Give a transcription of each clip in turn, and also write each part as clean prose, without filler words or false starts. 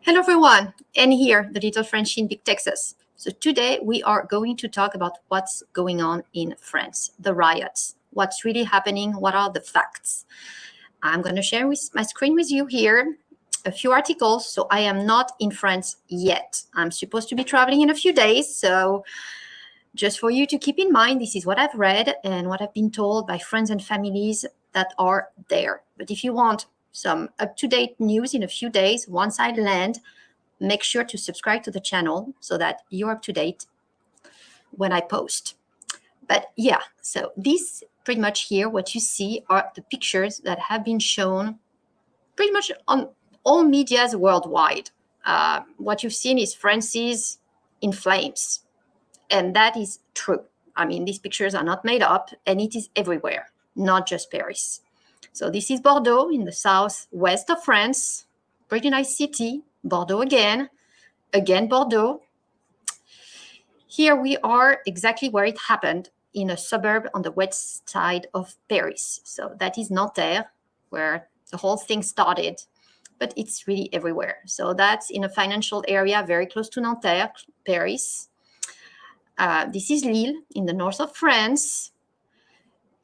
Hello everyone, and here, the little French in Big Texas. So today we are going to talk about what's going on in France, the riots, what's really happening, what are the facts. I'm going to share with my screen with you here a few articles. So I am not in France yet. I'm supposed to be traveling in a few days. So just for you to keep in mind, this is what I've read and what I've been told by friends and families that are there. But if you want some up-to-date news in a few days, once I land, make sure to subscribe to the channel so that you're up to date when I post. But yeah, so this pretty much here, what you see are the pictures that have been shown pretty much on all medias worldwide. What you've seen is France in flames. And that is true. I mean, these pictures are not made up, and it is everywhere, not just Paris. So this is Bordeaux in the southwest of France. Pretty nice city. Bordeaux again Bordeaux. Here we are exactly where it happened, in a suburb on the west side of Paris. So that is Nanterre, where the whole thing started, but it's really everywhere. So that's in a financial area very close to Nanterre, Paris. This is Lille in the north of France.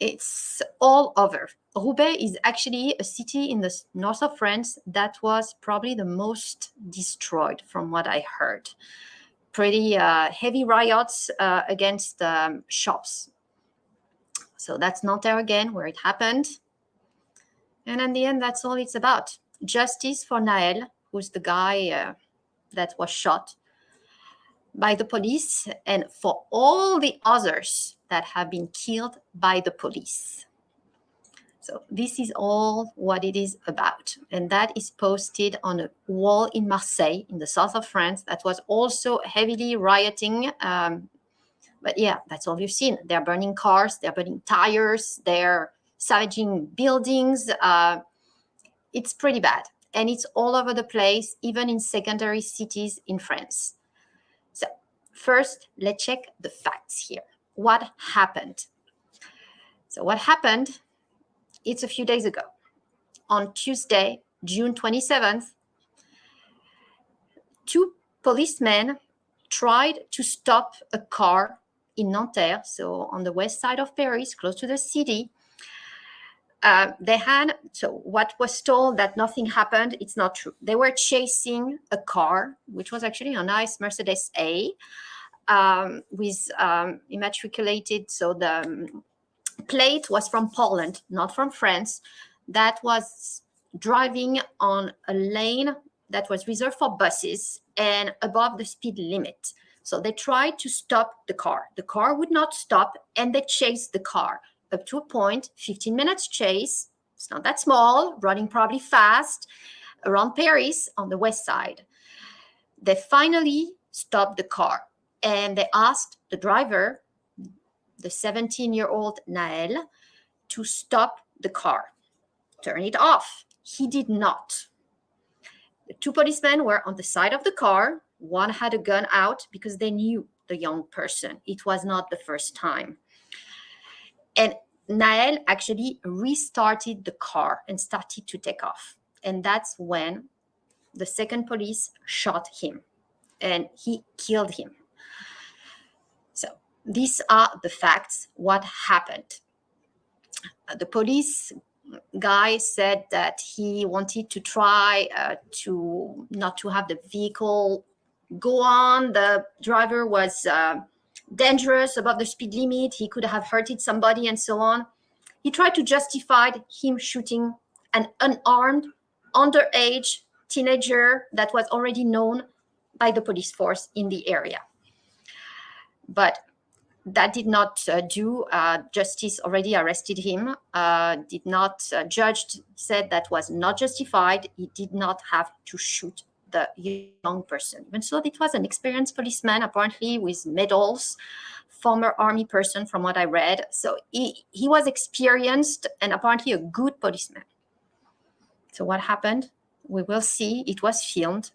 It's all over. Roubaix is actually a city in the north of France that was probably the most destroyed from what I heard. Pretty heavy riots against shops. So that's Nanterre again, where it happened. And in the end, that's all it's about. Justice for Naël, who's the guy that was shot by the police, and for all the others that have been killed by the police. So this is all what it is about. And that is posted on a wall in Marseille, in the south of France, that was also heavily rioting. But yeah, that's all you've seen. They're burning cars, they're burning tires, they're savaging buildings. It's pretty bad. And it's all over the place, even in secondary cities in France. So first, let's check the facts here. What happened? So what happened, it's a few days ago. On Tuesday, June 27th, two policemen tried to stop a car in Nanterre, so on the west side of Paris, close to the city. So what was told that nothing happened, it's not true. They were chasing a car, which was actually a nice Mercedes A, with immatriculated, so the plate was from Poland, not from France, that was driving on a lane that was reserved for buses and above the speed limit. So they tried to stop the car. The car would not stop, and they chased the car up to a point, 15 minutes chase. It's not that small, running probably fast around Paris on the west side. They finally stopped the car, and they asked the driver, the 17-year-old Naël, to stop the car, turn it off. He did not. The two policemen were on the side of the car. One had a gun out because they knew the young person. It was not the first time. And Naël actually restarted the car and started to take off. And that's when the second police shot him, and he killed him. So these are the facts, what happened. The police guy said that he wanted to try to not to have the vehicle go on. The driver was dangerous, above the speed limit. He could have hurted somebody and so on. He tried to justify him shooting an unarmed, underage teenager that was already known by the police force in the area. But that did not do. Justice already arrested him, did not judge, said that was not justified. He did not have to shoot the young person. Even so, it was an experienced policeman, apparently with medals, former army person from what I read. So he was experienced and apparently a good policeman. So what happened? We will see. It was filmed.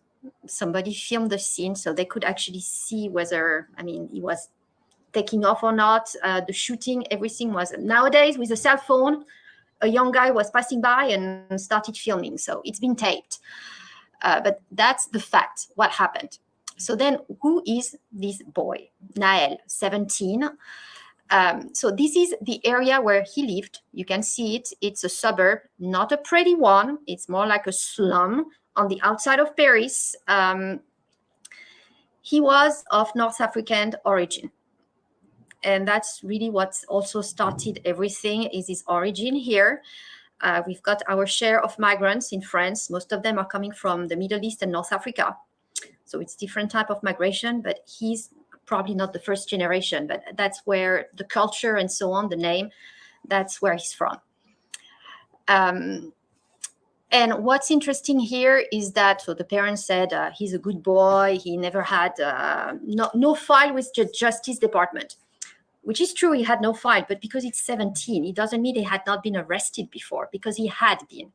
Somebody filmed the scene so they could actually see whether, he was taking off or not. The shooting, everything was, nowadays with a cell phone, a young guy was passing by and started filming. So it's been taped. But that's the fact, what happened. So then who is this boy? Naël, 17. So this is the area where he lived. You can see it. It's a suburb, not a pretty one. It's more like a slum on the outside of Paris. He was of North African origin. And that's really what also started everything, is his origin here. We've got our share of migrants in France. Most of them are coming from the Middle East and North Africa. So it's different type of migration, but he's probably not the first generation, but that's where the culture and so on, the name, that's where he's from. And what's interesting here is that, so the parents said he's a good boy. He never had no file with the Justice Department, which is true. He had no file, but because it's 17, it doesn't mean he had not been arrested before, because he had been.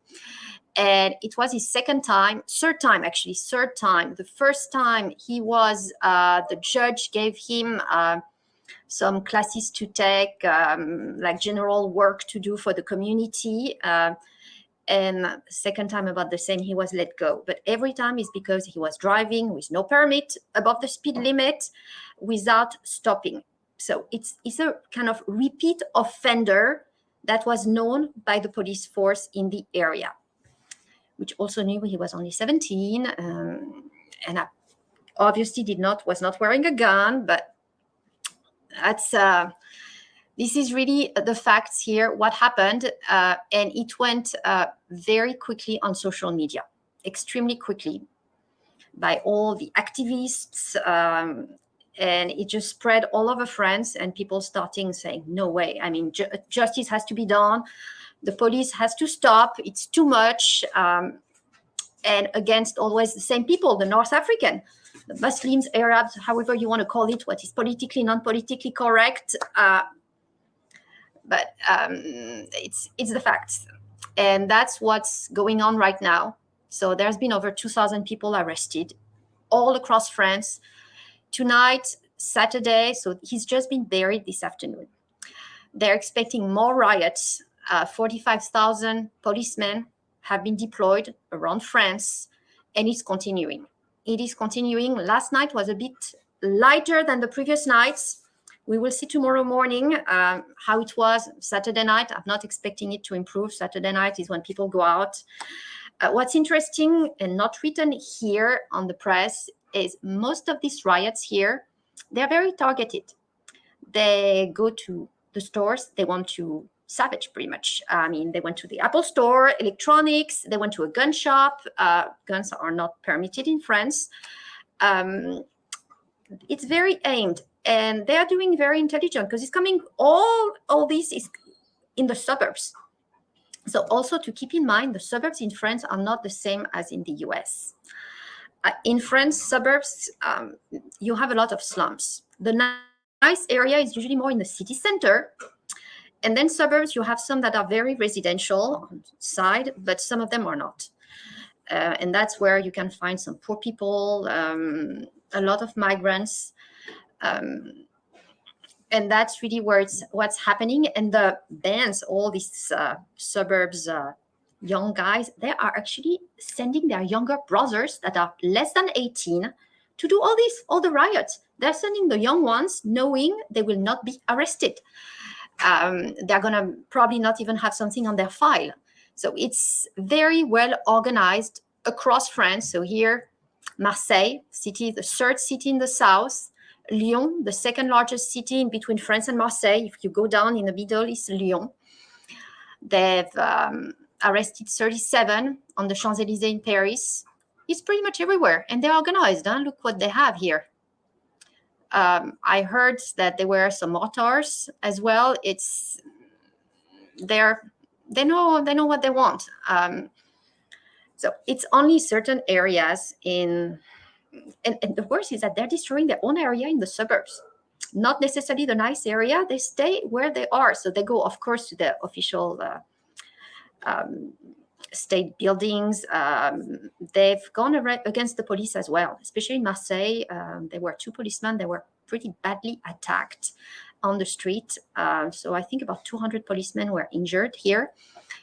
And it was his third time. The first time he was, the judge gave him some classes to take, like general work to do for the community. And second time about the same, he was let go. But every time is because he was driving with no permit, above the speed limit, without stopping. So it's a kind of repeat offender that was known by the police force in the area, which also knew he was only 17, and obviously was not wearing a gun. But that's this is really the facts here, what happened, and it went very quickly on social media, extremely quickly, by all the activists, and it just spread all over France, and people starting saying, no way, I mean, justice has to be done, the police has to stop, it's too much, and against always the same people, the North African, the Muslims, Arabs, however you want to call it, what is politically, non-politically correct, but it's the facts. And that's what's going on right now. So there's been over 2,000 people arrested all across France. Tonight, Saturday, so he's just been buried this afternoon. They're expecting more riots. 45,000 policemen have been deployed around France, and it's continuing. It is continuing. Last night was a bit lighter than the previous nights. We will see tomorrow morning how it was Saturday night. I'm not expecting it to improve. Saturday night is when people go out. What's interesting and not written here on the press is most of these riots here, they're very targeted. They go to the stores. They want to savage, pretty much. I mean, they went to the Apple store, electronics. They went to a gun shop. Guns are not permitted in France. It's very aimed. And they are doing very intelligent, because it's coming, all this is in the suburbs. So also to keep in mind, the suburbs in France are not the same as in the US. In France, suburbs, you have a lot of slums. The nice area is usually more in the city center. And then suburbs, you have some that are very residential on side, but some of them are not. And that's where you can find some poor people, a lot of migrants. And that's really where what's happening. And the bands, all these suburbs, young guys, they are actually sending their younger brothers that are less than 18 to do all the riots. They're sending the young ones knowing they will not be arrested. They're going to probably not even have something on their file. So it's very well organized across France. So here, Marseille city, the third city in the south. Lyon, the second largest city in between France and Marseille. If you go down in the middle, is Lyon. They've arrested 37 on the Champs-Élysées in Paris. It's pretty much everywhere. And they're organized. Huh? Look what they have here. I heard that there were some mortars as well. They know what they want. So it's only certain areas in, and the worst is that they're destroying their own area in the suburbs. Not necessarily the nice area. They stay where they are. So they go, of course, to the official state buildings. They've gone against the police as well, especially in Marseille. There were 2 policemen that were pretty badly attacked on the street. So I think about 200 policemen were injured here.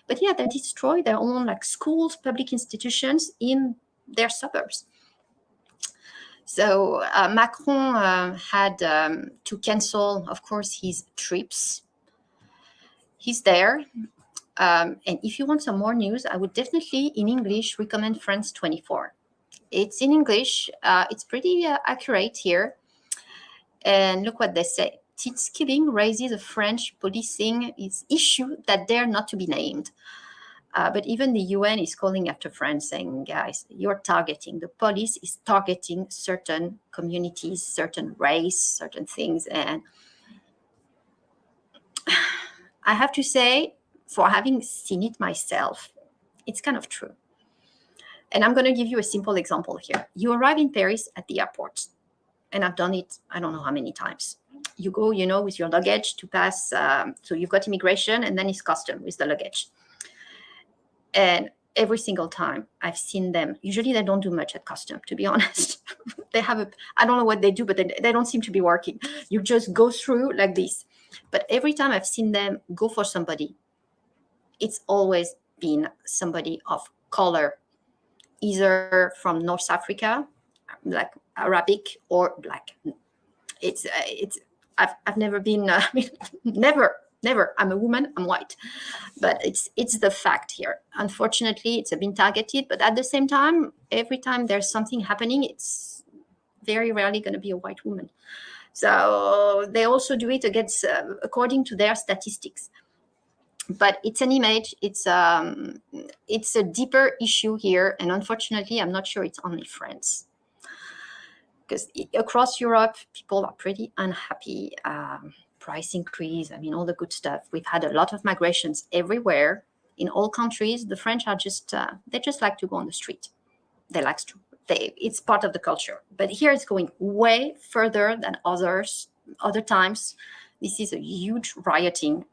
But yeah, they destroy their own schools, public institutions in their suburbs. So Macron had to cancel, of course, his trips. He's there. And if you want some more news, I would definitely, in English, recommend France 24. It's in English. It's pretty accurate here. And look what they say. Its killing raises a French policing issue that dare not to be named. But even the UN is calling after France, saying, guys, you're targeting, the police is targeting certain communities, certain race, certain things. And I have to say, for having seen it myself, it's kind of true. And I'm going to give you a simple example here. You arrive in Paris at the airport, and I've done it, I don't know how many times. You go, with your luggage to pass. So you've got immigration, and then it's custom with the luggage. And every single time I've seen them, usually they don't do much at custom, to be honest. They have I don't know what they do, but they don't seem to be working. You just go through like this. But every time I've seen them go for somebody, it's always been somebody of color, either from North Africa, like Arabic, or black. I've never been, never. I'm a woman, I'm white. But it's the fact here. Unfortunately, it's been targeted, but at the same time, every time there's something happening, it's very rarely going to be a white woman. So they also do it against, according to their statistics. But it's an image, it's a deeper issue here. And unfortunately, I'm not sure it's only France. Because across Europe, people are pretty unhappy. Price increase, all the good stuff. We've had a lot of migrations everywhere in all countries. The French are just, they just like to go on the street. It's part of the culture. But here it's going way further than other times. This is a huge rioting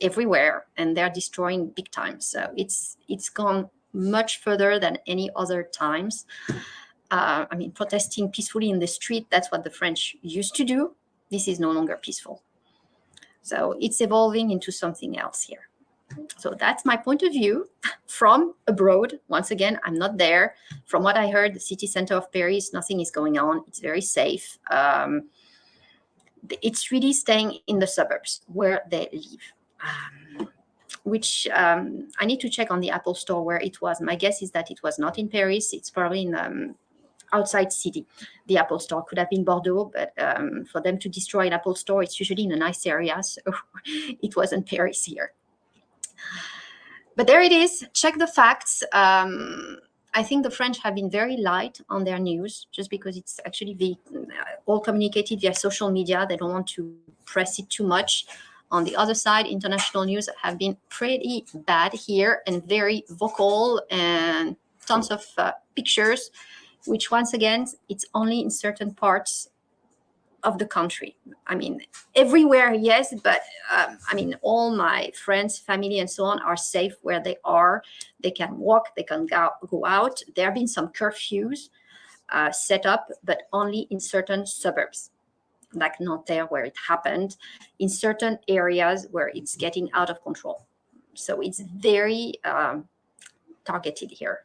everywhere, and they're destroying big time. So it's gone much further than any other times. Protesting peacefully in the street, that's what the French used to do. This is no longer peaceful. So it's evolving into something else here. So that's my point of view from abroad. Once again, I'm not there. From what I heard, the city center of Paris, nothing is going on. It's very safe. It's really staying in the suburbs where they live. Which I need to check on the Apple Store where it was. My guess is that it was not in Paris. It's probably in outside city. The Apple Store could have been Bordeaux, but for them to destroy an Apple Store, it's usually in a nice area. So it wasn't Paris here. But there it is. Check the facts. I think the French have been very light on their news, just because it's actually all communicated via social media. They don't want to press it too much. On the other side, international news have been pretty bad here and very vocal, and tons of pictures, which once again, it's only in certain parts of the country. Everywhere, yes, but all my friends, family, and so on are safe where they are. They can walk, they can go out. There have been some curfews set up, but only in certain suburbs, like Nanterre, where it happened, in certain areas where it's getting out of control. So it's very targeted here.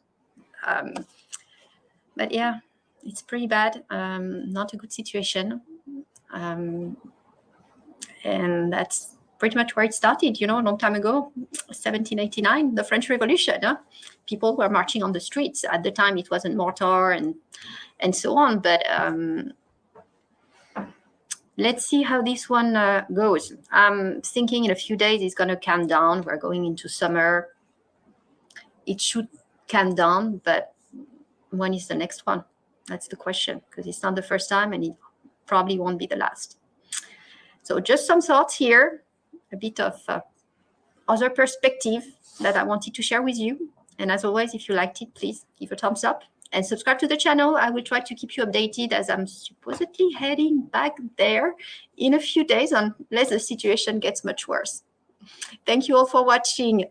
But yeah, it's pretty bad. Not a good situation. And that's pretty much where it started, a long time ago, 1789, the French Revolution. People were marching on the streets. At the time, it wasn't mortar and so on. But let's see how this one goes. I'm thinking in a few days it's going to calm down. We're going into summer. It should calm down, but when is the next one? That's the question, because it's not the first time and it probably won't be the last. So just some thoughts here, a bit of other perspective that I wanted to share with you. And as always, if you liked it, please give a thumbs up and subscribe to the channel. I will try to keep you updated, as I'm supposedly heading back there in a few days, unless the situation gets much worse. Thank you all for watching.